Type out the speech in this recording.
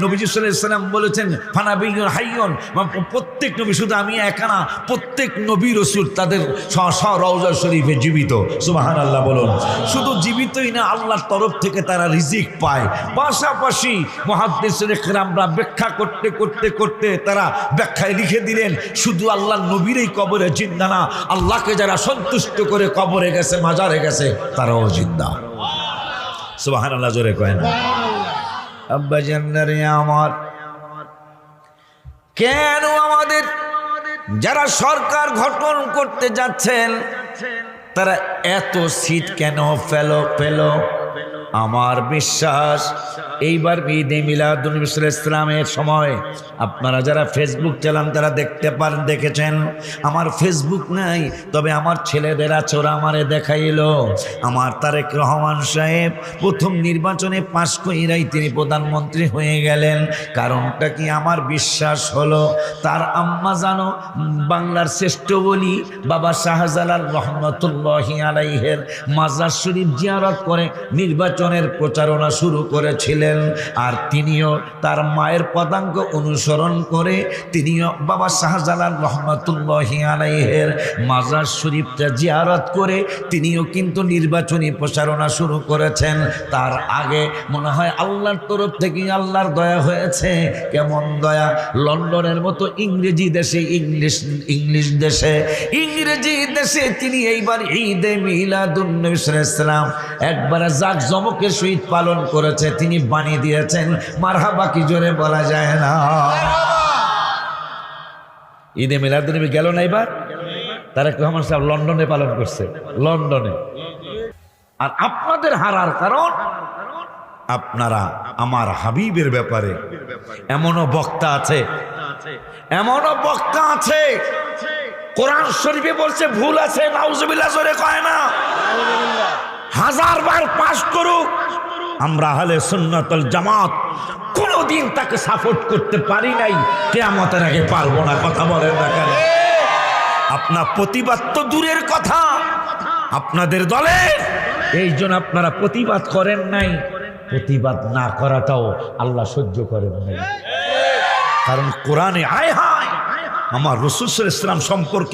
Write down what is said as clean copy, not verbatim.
নবীজি সাল্লাল্লাহু আলাইহি ওয়াসাল্লাম বলেছেন ফানাবিয়ুন হাইয়ুন, প্রত্যেক নবী, শুধু আমি একা না, প্রত্যেক নবী রাসূল তাদের রওজা শরীফে জীবিত। সুবহানাল্লাহ বলুন। শুধু জীবিতই না, আল্লাহর তরফ থেকে তারা রিজিক পায়। পাশাপাশি মুহাদ্দিসিনে কেরামরা ব্যাখ্যা করতে করতে করতে তারা ব্যাখ্যায় লিখে দিলেন, শুধু আল্লাহর নবীরই কবরে জিন্দা না, আল্লাহকে যারা সন্তুষ্ট করে কবরে গেছে, মাজারে গেছে, তারাও জিন্দা। সুবহানাল্লাহ জোরে কয় না? আব্বা জান্নারে আমার, কেন আমাদের যারা সরকার গঠন করতে যাচ্ছেন তারা এত সিট কেন পেল? আমার বিশ্বাস এইবার ঈদে মিলাদুন্নবী সাল্লাল্লাহু আলাইহি ওয়াসাল্লামের সময় আপনারা যারা ফেসবুক চালান তারা দেখেছেন। আমার ফেসবুক নাই, তবে আমার ছেলেদের আছে, ওরা আমারে দেখাইলো। আমার তারেক রহমান সাহেব প্রথম নির্বাচনে পাশ কইরাই তিনি প্রধানমন্ত্রী হয়ে গেলেন। কারণটা কি? আমার বিশ্বাস হলো তার আম্মা জানো বাংলার শ্রেষ্ঠ বলি বাবা শাহজালাল রহমতুল্লাহি আলাইহির মাজার শরীফ জিয়ারত করে নির্বাচনের প্রচারণা শুরু করেছিলেন। আর তিনিও তার মায়ের পদাঙ্ক অনুসরণ করে তিনিও বাবা শাহজালাল রহমতুল্লাহি আলাইহির মাজার শরীফটা জিয়ারত করে তিনিও কিন্তু নির্বাচনী প্রচারণা শুরু করেছেন। তার আগে মনে হয় আল্লাহর তরফ থেকে আল্লাহর দয়া হয়েছে। কেমন দয়া? লন্ডনের মতো ইংরেজি দেশে, ইংলিশ দেশে তিনি এইবার ঈদে মিলাদুন্নবী সাল্লাল্লাহু আলাইহি ওয়াসাল্লাম একবারে জাঁকজমকের সহিত পালন করেছে। তিনি বানিয়ে দিয়েছেন। মারহাবা কি জোরে বলা যায় না? ঈদে মিলাদুন্নবী গেল না এবার? তারেক রহমান সাহেব লন্ডনে পালন করছে, লন্ডনে। আর আপনাদের হারার কারণ আপনারা আমার হাবিবের ব্যাপারে এমনও বক্তা আছে কোরআন শরীফে বলছে ভুল আছে, নাউজুবিল্লাহ জোরে কয় না? হাজারবার পাশ করুক, আমরা আহলে সুন্নাত ওয়াল জামাত কোনদিন তাকে সাপোর্ট করতে পারি নাই, কিয়ামতের আগে পারবো না। কথা বলেন না কেন? আপনার প্রতিবাদ তো দূরের কথা, আপনাদের দলে এই জন্য আপনারা প্রতিবাদ করেন নাই। প্রতিবাদ না করাটাও আল্লাহ সহ্য করেন নাই, কারণ কোরআনে আয় হায় আমার রাসূল সাল্লাল্লাহু আলাইহি ওয়াসাল্লাম সম্পর্কে